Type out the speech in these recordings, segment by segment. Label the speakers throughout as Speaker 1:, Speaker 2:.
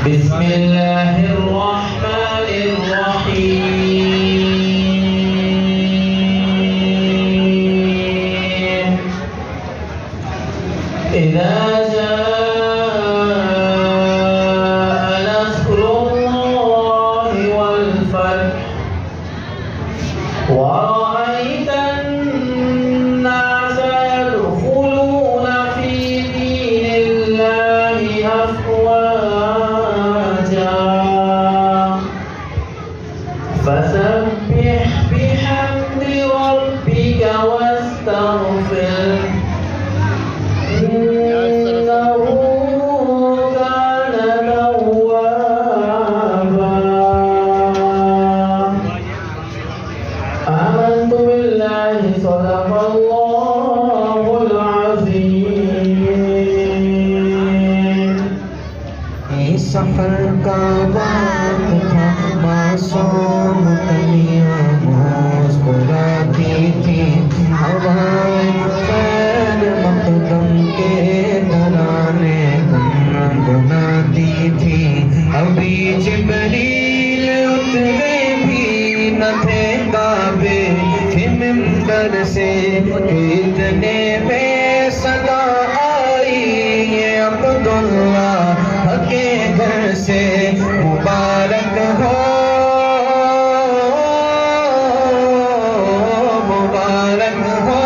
Speaker 1: بسم الله الرحمن الرحيم إذا جاء نصر الله والفتح ورأيت الناس يدخلون في دين الله أفواجا فسبح بحمد ربك واستغفره إنه كان توابا آمنت بالله صدق الله العظيم
Speaker 2: اس سفر کا وقت تھا معصوم کلیاں مسکراتی تھی ہوائیں خیر مقدم کے ترانے گنگناتی تھی ابھی جبریل اترے بھی نہ تھے کعبے کہ منبر سے اتنے میں صدا آئی یہ عبداللہ کے گھر سے مبارک ہو مبارک ہو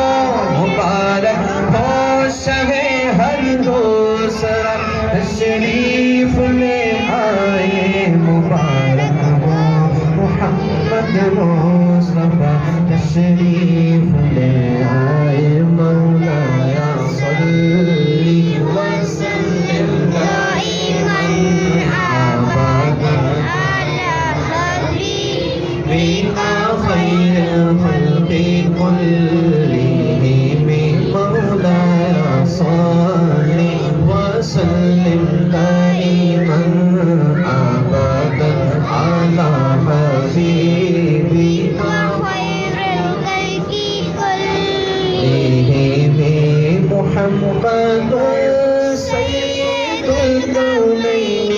Speaker 2: مبارک ہو شہ ہر دوسرا تشریف لے آئے مبارک ہو محمد مصطفیٰ تشریف لے آئے مولایا صلی وسلم خیر الخلق كلهم مولاي صل وسلم دائما ابدا على حبيبك خير الخلق كلهم محمد سيد الكونين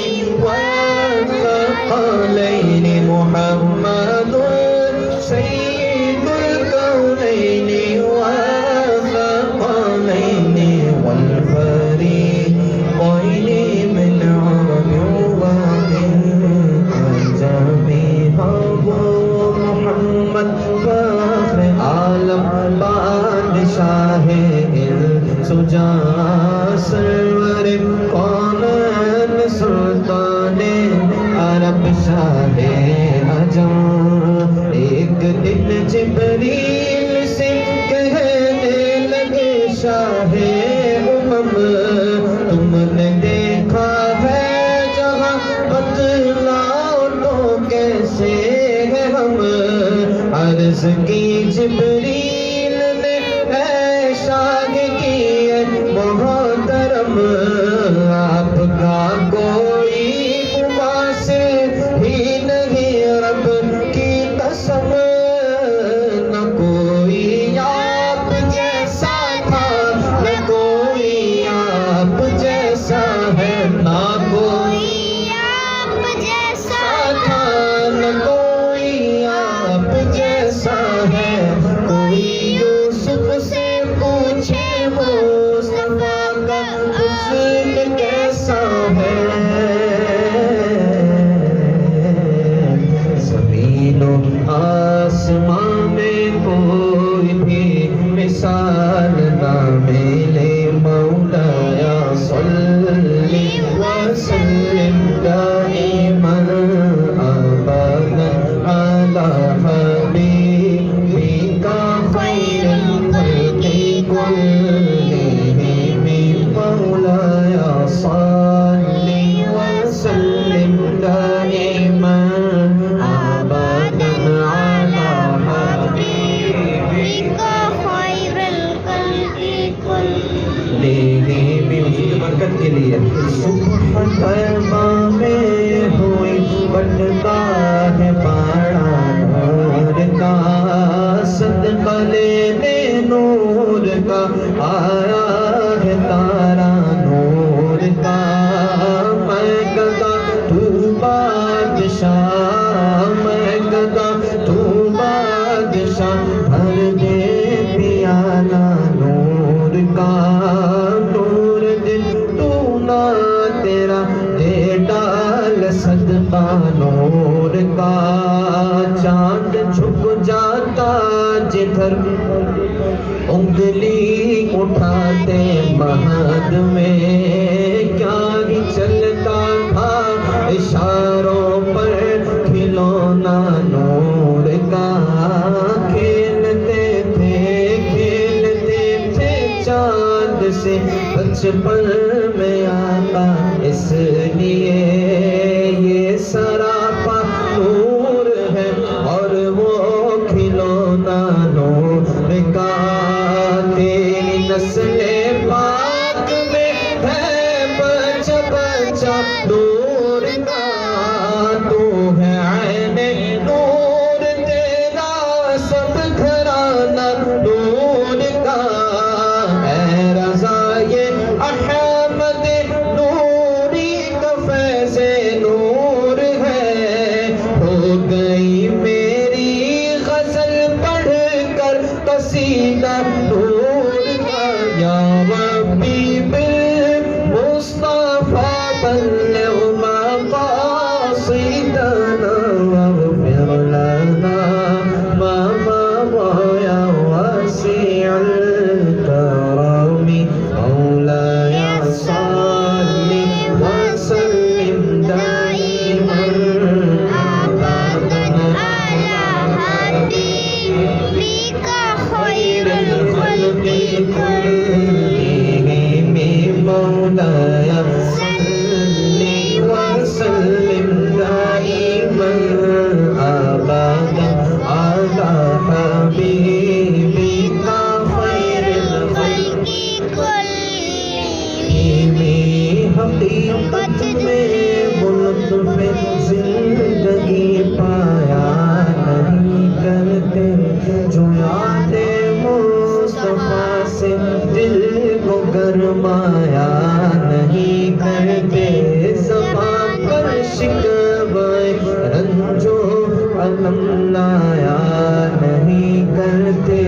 Speaker 2: والثقلين محمد سيد الكونين والثقلين والفريقين من عرب ومن عجم محمد فخر عالم بادشاہ السجا سرور کونین سلطان عرب شاہ عجم ایک دن جبریل سے کہنے لگے شاہ امم تم نے دیکھا ہے جہاں بتلاؤ تو کیسے ہے ہم عرض کی جبریل نے اے شاہ کی محترم آپ کا کوئی مماثل ہی نہیں رب کی قسم نہ کوئی آپ جیسا تھا نہ کوئی آپ جیسا ہے نہ کوئی آپ جیسا تھا نہ کوئی آپ جیسا ہے شاہ میں گدا تو بادشاہ بھر دے پیالہ نور کا نور دل تو نہ تیرا دے ڈال صدقہ نور کا چاند چھپ جاتا جدھر انگلی اٹھاتے مہد میں کیا ہی چلتا تھا اشاروں پر کھلونا نور کا کھیلتے تھے چاند سے بچپن میں آقا اس لیے یہ سراپا نور ہے اور وہ کھلونا نور کا تیری نسل پاک میں ہے بچہ بچہ نور کا تو ہے عین نور تیرا سب گھرانہ نور کا اے رضا یہ احمد نوری کا فیض نور ہے ہو گئی میری غزل پڑھ کر قصیدہ نور کا یا ربی بالمصطفیٰ بلغ مقاصدنا واغفر لنا ما مضى يا واسع الكرم مولاي صل وسلم دائما أبدا
Speaker 3: على حبيبك خير الخلق
Speaker 2: كلهم مولاي صل وسلم دائما أبدا على حبيبك خير الخلق حقیقت میں لطف زندگی پایا نہیں کرتے جو یاد مصطفیٰ سے دل کو گرمایا نہیں کرتے زبان پر شکوہ رنجو علم لایا نہیں کرتے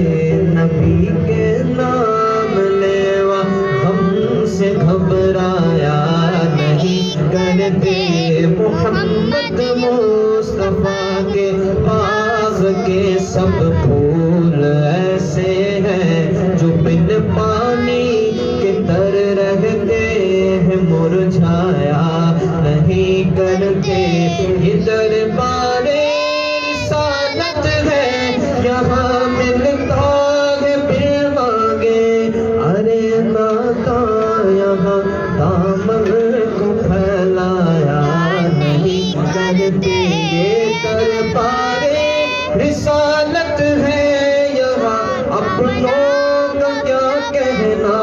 Speaker 2: نبی کے نام لیوا ہم سے گھبرایا نہیں کرتے محمد مصطفیٰ کے باغ کے سب پھول ایسے ہیں جو بن پانی کے تر رہتے ہیں مرجھایا نہیں کرتے یہ دربار رسالت ہے یہاں ملتا ہے پھر مانگے ارے داتا یہاں دامن کو پھیلایا نہیں کرتے یہ دربار رسالت ہے یہاں اپنوں کا کیا کہنا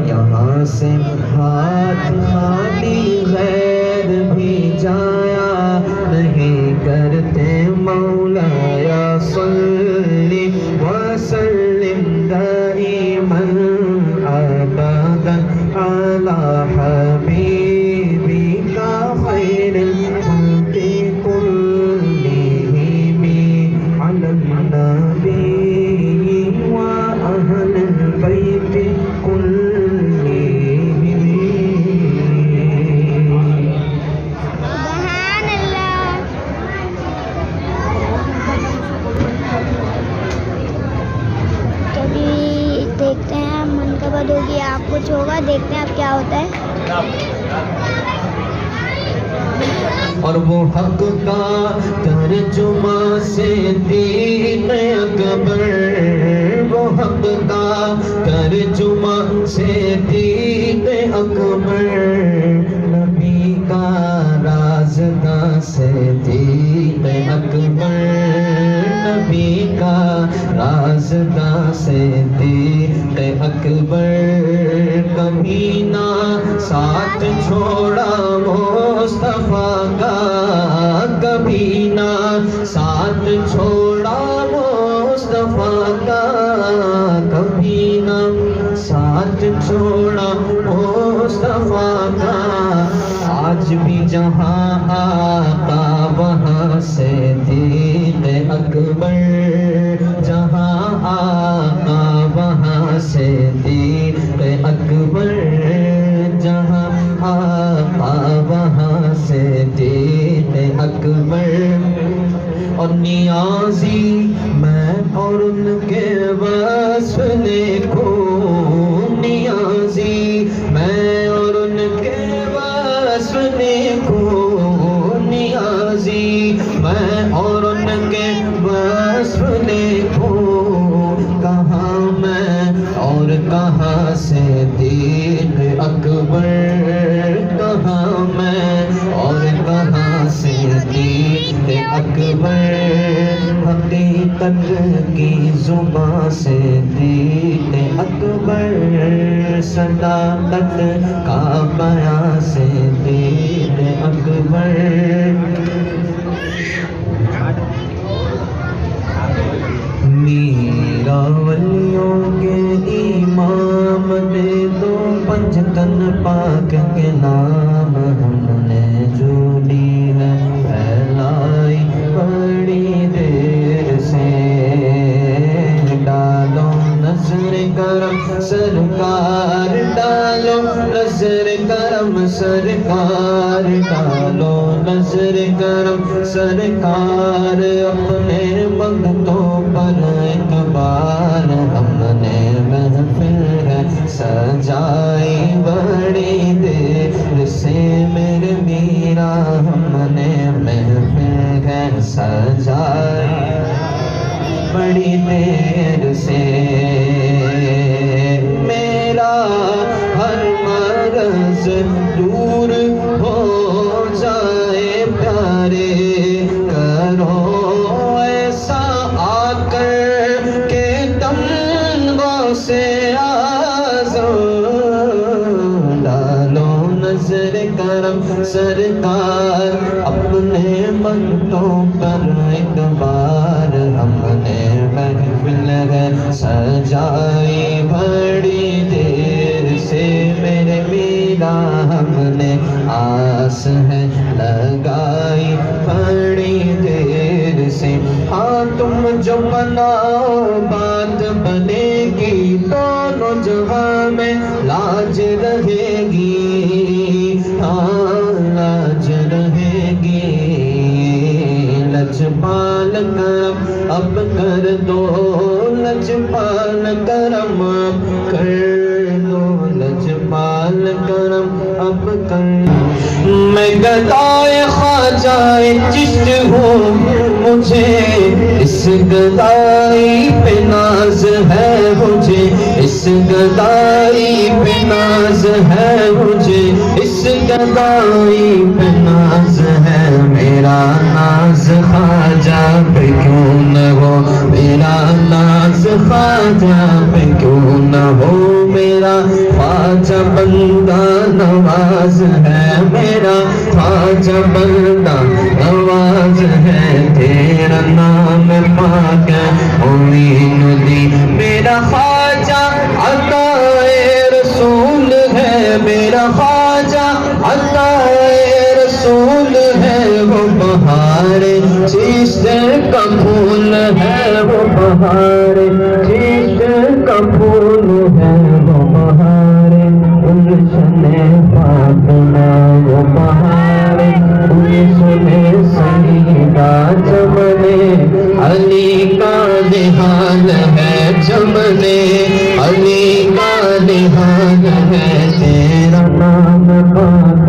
Speaker 2: یہاں سے ہاتھ خالی غیر بھی جایا نہیں کرتے مولایا صلی وسلم دائما ابدا على حبيبك خير الخلق كلهم على النبي وأهل البيت كلهم
Speaker 3: سبحان اللہ کبھی دیکھتے ہیں منقبت ہوگی آپ کچھ ہوگا دیکھتے ہیں اب کیا ہوتا ہے
Speaker 2: اور وہ حق کا ترجمہ سے دین اکبر وہ حق کا ترجمہ سے دین اکبر نبی کا رازداں سے دین اکبر نبی کا رازداں سے دین اکبر کبھی نہ ساتھ چھوڑا مصطفیٰ کا کبھی نہ ساتھ چھوڑا مصطفیٰ کا کبھی نہ ساتھ چھوڑا مصطفیٰ کا آج بھی جہاں آقا وہاں سے صدیق اکبر، جہاں آقا وہاں سے صدیق اکبر، جہاں آقا وہاں سے صدیق اکبر، اور نیازی میں اور ان کے وصف دیکھوں، نیازی میں اور ان کے وصف دیکھوں، نیازی میں اور ان کے وصف دیکھوں، کہاں میں اور کہاں سے صدیق اکبر، کہاں میں اور کہاں سے صدیق اکبر، حقیقت کی زبان سے صدیق اکبر، صداقت کا بیان سے صدیق اکبر، میرا ولیوں کے امام دے دو پنجتن پاک کے نام، ہم نے جو لی ہے پھیلائی بڑی دیر سے، ڈالو نظر کرم سرکار، ڈالو نظر کرم سرکار، ڈالو نظر کرم سرکار، اپنے بندوں پر ایک بار، ہم نے محفل ہے سجائی بڑی دیر سے، میرے میرا ہم نے محفل ہے سجائی بڑی دیر سے، میرا ہر مرض دور ہو جائے پیارے، کرو ایسا آ کر کے تنگوں سے آزو، ڈالو نظر کرم سرکار، اپنے بندوں پر ایک بار، ہم نے محفل ہے سجائی بڑی دیر سے، میرے میرا ہم نے آس ہے لگائی بڑی دیر سے، ہاں تم جو بناؤ بات بنے گی، دونوں جہاں میں لاج رہے گی، ہاں لاج رہے گی، لجپال کرم اب کر دو، لجپال کرم اب کر دو، لجپال کرم اب کر دو، میں گدائے خواجہ چشت ہوں، مجھے اس گدائی پہ ناز ہے، مجھے اس گدائی پہ ناز ہے، مجھے اس گدائی پہ ناز ہے، میرا ناز خواجہ پہ کیوں نہ ہو، میرا ناز خواجہ پہ کیوں نہ ہو، میرا خواجہ بندہ نواز ہے، میرا خواجہ بندہ نواز ہے، تیرا نام پاک معین الدین، میرا خواجہ عطائے رسول ہے، میرا خواجہ عطائے رسول ہے، وہ بہار چشت کا پھول ہے، وہ بہار چشت کا پھول ہے، وہ بہار گلشن فاطمہ، وہ بہار گلشن سیدہ، چمنے علی کا نہال ہے، چمنے علی کا نہال ہے، تیرا نام پاک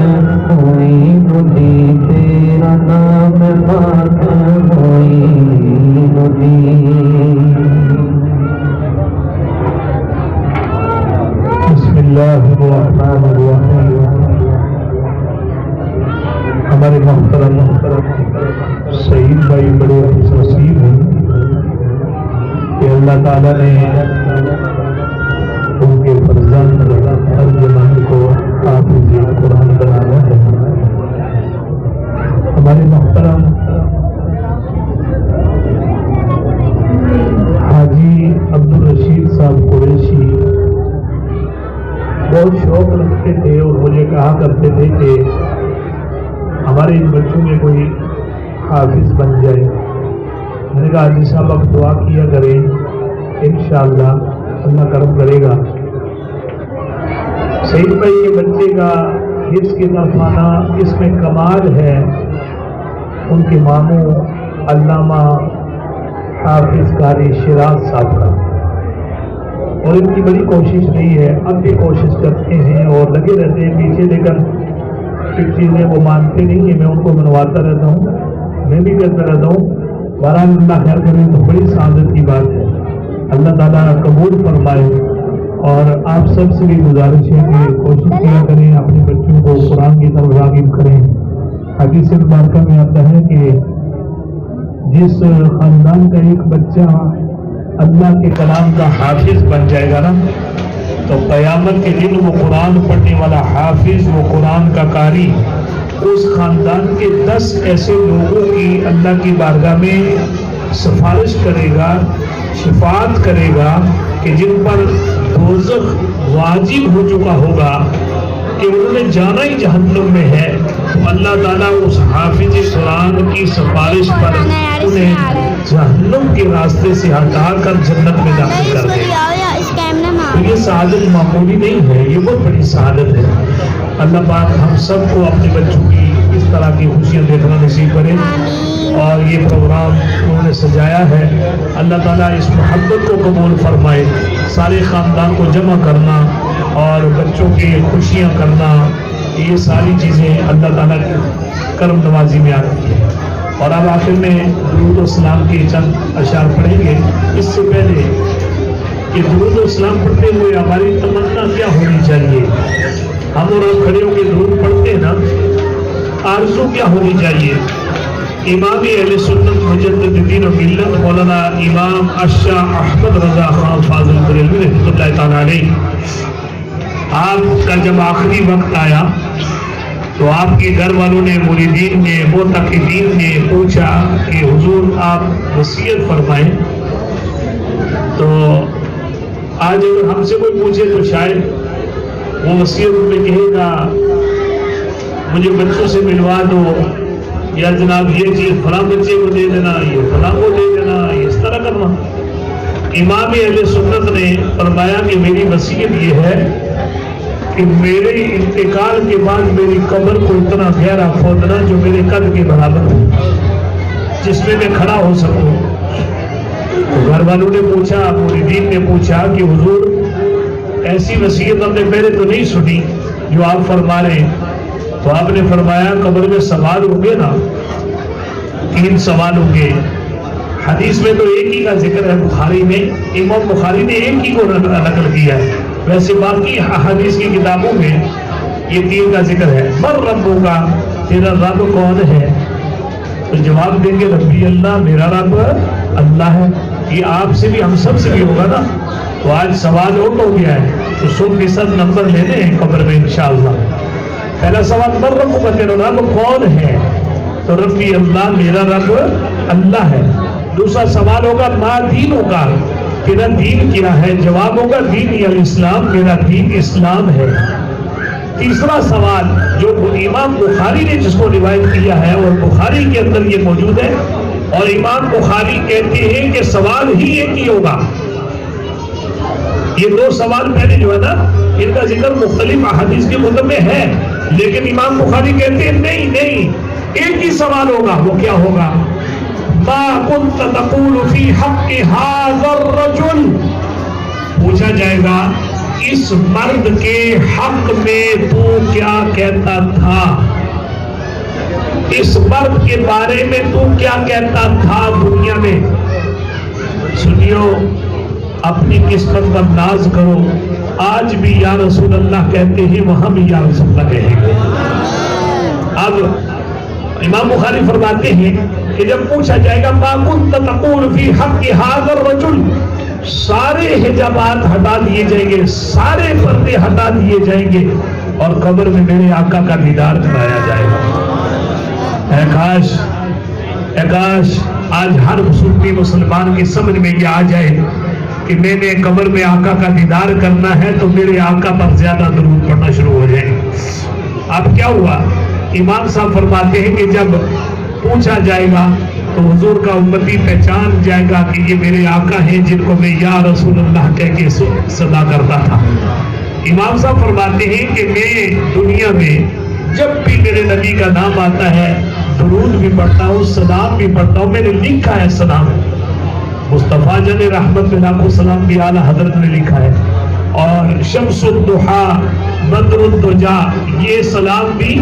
Speaker 2: معین الدین، تیرا نام پاک معین الدین۔ بسم اللہ الرحمن الرحیم۔ ہمارے محترم سعید بھائی بڑے خوش نصیب ہیں کہ اللہ تعالیٰ نے ان کے فرزند ترجمان کو حافظ قرآن بنایا ہے۔ ہمارے محترم حاجی عبدالرشید صاحب قریشی بہت شوق رکھتے تھے اور مجھے کہا کرتے تھے کہ ہمارے ان بچوں میں کوئی حافظ بن جائے. میں نے کہا حاجی صاحب آپ دعا کیا کریں، انشاءاللہ اللہ کرم کرے گا. سعید بھائی کے بچے کا حفظ کی طرف آنا اس میں کمال ہے ان کے ماموں علامہ حافظ قاری شیراز صاحب کا، اور ان کی بڑی کوشش رہی ہے، اب بھی کوشش کرتے ہیں اور لگے رہتے ہیں پیچھے، لیکن کچھ چیزیں وہ مانتے نہیں ہیں، میں ان کو منواتا رہتا ہوں، میں بھی کرتا رہتا ہوں. بہرحال اللہ خیر کرے تو بڑی سعادت کی بات ہے، اللہ تعالیٰ قبول فرمائے. اور آپ سب سے بھی گزارش ہے کہ کوشش کیا کریں اپنے بچوں کو قرآن کی طرف راغب کریں. حدیث مبارکہ میں آتا ہے کہ جس خاندان کا ایک بچہ اللہ کے کلام کا حافظ بن جائے گا نا، تو قیامت کے دن وہ قرآن پڑھنے والا حافظ، وہ قرآن کا قاری، اس خاندان کے 10 ایسے لوگوں کی اللہ کی بارگاہ میں سفارش کرے گا، شفاعت کرے گا کہ جن پر دوزخ واجب ہو چکا ہوگا کہ انہوں نے جانا ہی جہنم میں ہے، تو اللہ تعالیٰ اس حافظ قرآن کی سفارش پر انہیں جہنم کے راستے سے ہٹا کر جنت میں داخل کر دے. تو یہ سعادت معمولی نہیں ہے، یہ بہت بڑی سعادت ہے. اللہ پاک ہم سب کو اپنے بچوں کی اس طرح کی خوشیاں دیکھنا نصیب کرے. اور یہ پروگرام انہوں نے سجایا ہے، اللہ تعالیٰ اس محبت کو قبول فرمائے. سارے خاندان کو جمع کرنا اور بچوں کی خوشیاں کرنا، یہ ساری چیزیں اللہ تعالیٰ کی کرم نوازی میں آتی ہے. اور اب آخر میں درود و سلام کے چند اشعار پڑھیں گے. اس سے پہلے کہ درود و سلام پڑھتے ہوئے ہماری تمنا کیا ہونی چاہیے، ہم اور آپ کھڑے ہو کے درود پڑھتے ہیں نا، آرزو کیا ہونی چاہیے. امام اہل سنت مجدد دین و ملت مولانا امام اشاہ احمد رضا خان فاضل بریلوی رحمۃ اللہ تعالیٰ علیہ، آپ کا جب آخری وقت آیا تو آپ کے گھر والوں نے، مریدین نے، معتقدین نے پوچھا کہ حضور آپ وصیت فرمائیں. تو آج اگر ہم سے کوئی پوچھے تو شاید وہ وصیت میں کہے گا مجھے بچوں سے ملوا دو، یا جناب یہ چیز فلاں بچے کو دے دینا، یہ فلاں کو دے دینا، اس طرح کرنا. امام اہل سنت نے فرمایا کہ میری وصیت یہ ہے کہ میرے انتقال کے بعد میری قبر کو اتنا گہرا کھودنا جو میرے قد کے برابر ہو، جس میں میں کھڑا ہو سکوں. تو گھر والوں نے پوچھا، مریدین نے پوچھا کہ حضور ایسی وصیت ہم نے پہلے تو نہیں سنی جو آپ فرما رہے ہیں. تو آپ نے فرمایا قبر میں سوال ہوں گے نا، 3 سوال ہوں گے. حدیث میں تو ایک ہی کا ذکر ہے، بخاری میں، امام بخاری نے ایک ہی کو نقل کیا ہے، ویسے باقی حدیث کی کتابوں میں یہ 3 کا ذکر ہے. من ربوں کا، تیرا رب کون ہے؟ تو جواب دیں گے ربی اللہ، میرا رب اللہ ہے. یہ آپ سے بھی ہم سب سے بھی ہوگا نا. تو آج سوال اور ہو گیا ہے، تو 100% نمبر لینے ہیں قبر میں انشاءاللہ. پہلا سوال من ربوں کا، تیرا رب کون ہے؟ تو ربی اللہ، میرا رب اللہ ہے. دوسرا سوال ہوگا ما دینوں کا، تیرا دین کیا ہے؟ جواب ہوگا دین الاسلام، میرا دین اسلام ہے. تیسرا سوال جو امام بخاری نے جس کو روایت کیا ہے اور بخاری کے اندر یہ موجود ہے، اور امام بخاری کہتے ہیں کہ سوال ہی ایک ہی ہوگا. یہ 2 سوال پہلے جو ہے نا ان کا ذکر مختلف احادیث کے کتب میں ہے، لیکن امام بخاری کہتے ہیں نہیں ایک ہی سوال ہوگا. وہ کیا ہوگا؟ ما كنت تقول في حق هذا الرجل، پوچھا جائے گا اس مرد کے حق میں تو کیا کہتا تھا، اس مرد کے بارے میں تو کیا کہتا تھا دنیا میں. سنیو، اپنی قسمت پر ناز کرو. آج بھی یا رسول اللہ کہتے ہیں، وہاں بھی یا رسول اللہ کہیں گے. اب امام بخاری فرماتے ہیں کہ جب پوچھا جائے گا ما كنت تقول في حق هذا الرجل، سارے حجابات ہٹا دیے جائیں گے، سارے پردے ہٹا دیے جائیں گے، اور قبر میں میرے آقا کا دیدار کرایا جائے گا. اے کاش آج ہر سنی مسلمان کی سمجھ میں یہ آ جائے کہ میں نے قبر میں آقا کا دیدار کرنا ہے تو میرے آقا پر زیادہ درود پڑھنا شروع ہو جائے. اب کیا ہوا؟ امام صاحب فرماتے ہیں کہ جب پوچھا جائے گا تو حضور کا امتی پہچان جائے گا کہ یہ میرے آقا ہیں جن کو میں یا رسول اللہ کہہ کے صدا کرتا تھا۔ امام صاحب فرماتے ہیں کہ میں دنیا میں جب بھی میرے نبی کا نام آتا ہے درود بھی پڑھتا ہوں، سلام بھی پڑھتا ہوں۔ میں نے لکھا ہے سلام، مصطفیٰ جن رحمت میں لاکھوں سلام بھی اعلیٰ حضرت نے لکھا ہے، اور شمس الضحا، بدر الدجا، یہ سلام بھی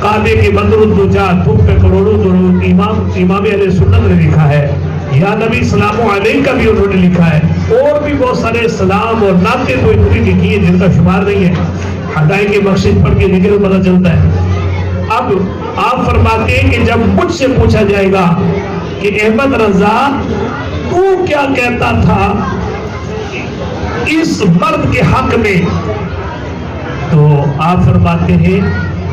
Speaker 2: کعبے کے بدر الدجا، تم پہ کروڑوں درود، امام علیہ سنت نے لکھا ہے۔ یا نبی سلام علیہ کا بھی انہوں نے لکھا ہے، اور بھی بہت سارے سلام اور نعتیں تو اتنی لکھی ہیں جن کا شمار نہیں ہے، ہدایت کے بخشش پڑھ کے لکھے تو پتہ چلتا ہے۔ اب آپ فرماتے ہیں کہ جب مجھ سے پوچھا جائے گا کہ احمد رضا تو کیا کہتا تھا اس مرد کے حق میں، تو آپ فرماتے ہیں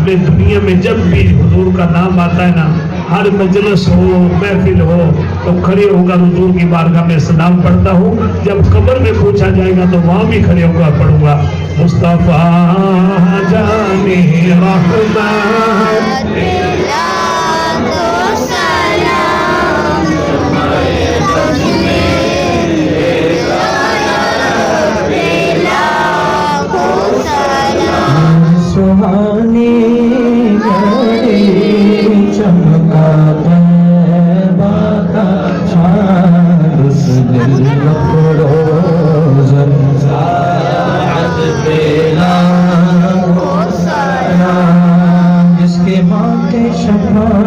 Speaker 2: میں دنیا میں جب بھی حضور کا نام آتا ہے نا، ہر مجلس ہو محفل ہو تو کھڑے ہو کر حضور کی بارگاہ میں سلام پڑھتا ہوں۔ جب قبر میں پوچھا جائے گا تو وہاں بھی کھڑے ہو کر پڑھوں گا، مصطفیٰ جانے رحمت
Speaker 1: سہانے گھڑی چمکا طیبہ کا چاند، اس دل افروز ساعت بیلا جس کے ماتھے شفاعت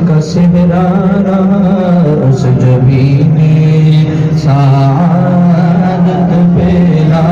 Speaker 1: کا سہرا رہا، اس جبین سعادت بیلا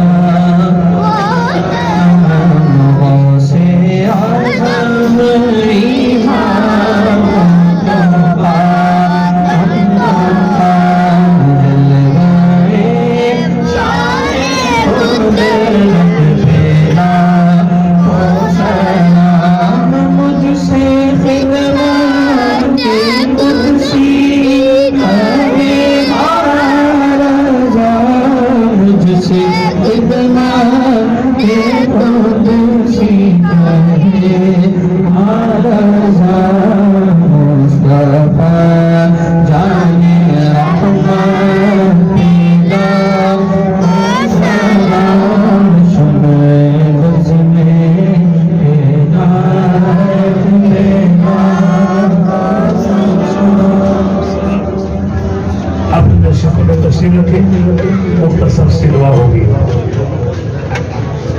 Speaker 1: مختصر سی دعا ہوگی۔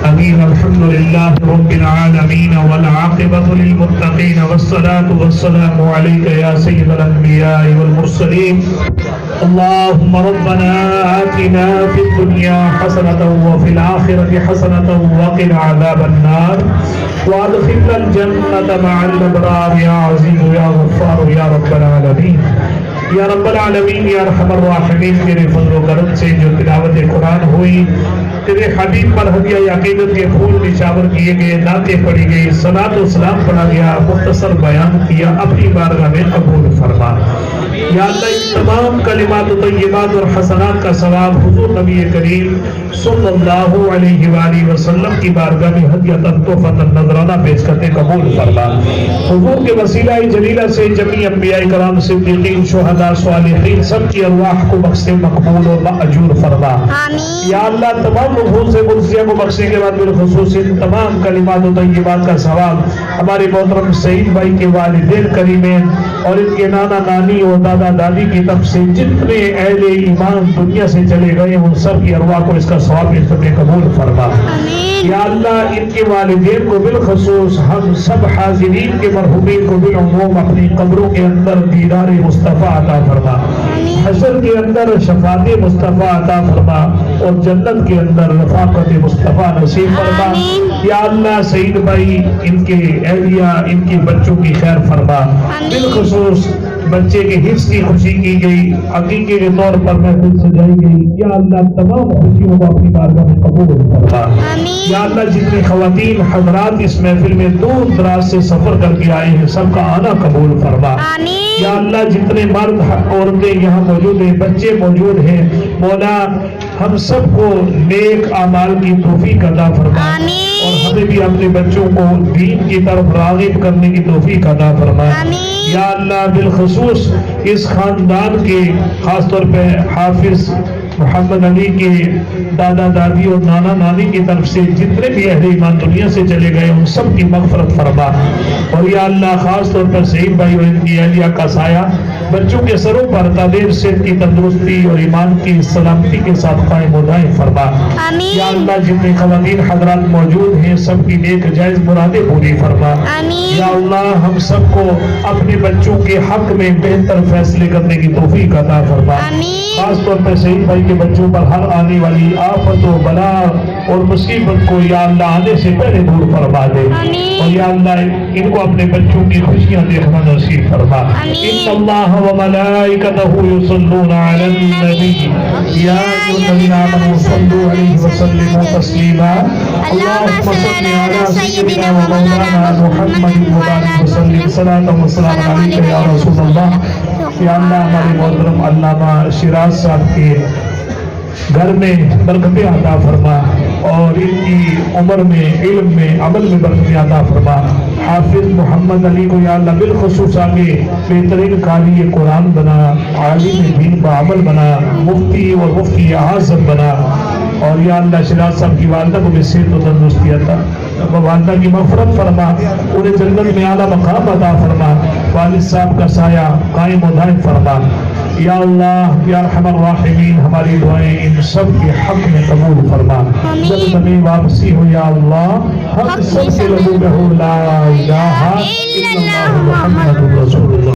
Speaker 1: امین الحمدللہ رب العالمین والعاقبۃ للمتقین والصلاة والسلام علیک یا سید الانبیاء والمرسلین۔ اللہم ربنا آتنا فی الدنیا حسنۃ وفی الآخرۃ حسنۃ وقنا عذاب النار وادخلنا الجنۃ مع الابرار یا عزیز یا غفار یا رب العالمین۔ یا رب العالمین یا ارحم الراحمین، تیرے فضل و کرم سے جو تلاوت قرآن ہوئی، تیرے حبیب پر ہدیہ عقیدت کے پھول نشاور کیے گئے، نعتیں پڑھی گئی، صلاۃ و سلام پڑھا گیا، مختصر بیان کیا، اپنی بارگاہ میں قبول فرما۔ یا اللہ ان تمام کلمات طیبات اور حسنات کا ثواب حضور نبی کریم صلی اللہ علیہ وآلہ وسلم کی بارگاہ میں ہدیۃ تحفۃ نذرانہ پیش کرتے قبول فرما۔ حضور کے وسیلہ جلیلہ سے جمیع انبیاء کرام، صدیقین، شہداء، صالحین سب کی ارواح کو بخشے مقبول و مأجور فرما۔ یا اللہ تمام نفوس قدسیہ کو بخشنے کے بعد بالخصوص ان تمام کلمات و طیبات کا ثواب ہمارے محترم سعید بھائی کے والدین کریمین اور ان کے نانا نانی اور دادا دادی کی طرف سے جتنے اہل ایمان دنیا سے چلے گئے ان سب کی ارواح کو اس کا ثواب قبول فرما۔ یا اللہ ان کے والدین کو بالخصوص ہم سب حاضرین کے مرحومین کو بالعموم اپنی قبروں کے اندر دیدار مصطفیٰ عطا فرما، حشر کے اندر شفاعت مصطفیٰ عطا فرما اور جنت کے اندر رفاقت مصطفیٰ نصیب فرما۔ یا اللہ سعید بھائی ان کے اہلیہ ان کے بچوں کی خیر فرما، بالخصوص بچے کے حفظ کی خوشی کی گئی، عقیقے کے طور پر محفل سجائی گئی۔ یا اللہ تمام خوشیوں کو اپنی بارگاہ میں قبول فرما۔ یا اللہ جتنی خواتین حضرات اس محفل میں دور دراز سے سفر کر کے آئے ہیں سب کا آنا قبول فرما۔ یا اللہ جتنے مرد عورتیں یہاں موجود ہیں، بچے موجود ہیں، مولا ہم سب کو نیک اعمال کی توفیق عطا فرما اور ہمیں بھی بھی اپنے بچوں کو دین کی طرف راغب کرنے کی توفیق عطا فرما
Speaker 3: آمین۔
Speaker 1: یا اللہ بالخصوص اس خاندان کے خاص طور پہ حافظ محمد علی کے دادا دادی اور نانا نانی کی طرف سے جتنے بھی اہل ایمان دنیا سے چلے گئے ان سب کی مغفرت فرما، اور یا اللہ خاص طور پر سعید بھائی اور ان کی اہلیہ کا سایہ بچوں کے سروں پر تعلیم صحت کی تندرستی اور ایمان کی سلامتی کے ساتھ قائم و دائم فرما۔
Speaker 3: آمین۔
Speaker 1: یا اللہ جتنے خواتین حضرات موجود ہیں سب کی نیک جائز مرادیں پوری فرما۔
Speaker 3: آمین۔
Speaker 1: یا اللہ ہم سب کو اپنے بچوں کے حق میں بہتر فیصلے کرنے کی توفیق عطا فرما۔
Speaker 3: آمین۔
Speaker 1: خاص طور پر سعید بھائی کے بچوں پر ہر آنے والی آفت و بلا اور مصیبت کو یا اللہ آنے سے پہلے دور فرما دے،
Speaker 3: آمین۔
Speaker 1: اور یا اللہ ان کو اپنے بچوں کی خوشیاں دیکھنا نصیب فرما۔
Speaker 3: آمین۔
Speaker 1: ان اللہ و ملائکتہ یصلون علی النبی یا ایھا الذین آمنوا صلوا علیہ وسلموا تسلیما۔ اللهم صل علی سیدنا و مولانا محمد وعلی وسلم صلاۃ و سلام علیک یا رسول اللہ۔ یا اللہ ہمارے محترم علامہ شیراز صاحب کے گھر میں برکتیں عطا فرما، اور ان کی عمر میں علم میں عمل میں برکتیں عطا فرما۔ حافظ محمد علی کو یا اللہ بالخصوص آگے بہترین قاری قرآن بنا، عالم دین بعمل بنا، مفتی اور مفتی اعظم بنا، اور یا اللہ شیراز صاحب کی والدہ کو بھی صحت و تندرستی عطا، والدہ کی مغفرت فرما، انہیں جنت میں اعلیٰ مقام عطا فرما، والد صاحب کا سایہ قائم و دائم فرما۔ یا اللہ یا ارحم الراحمین ہماری دعائیں ان سب کے حق میں قبول فرما۔ جب ہمیں واپسی ہو یا اللہ حق سب کے لوگوں میں ہو لا الہ الا اللہ محمد رسول اللہ۔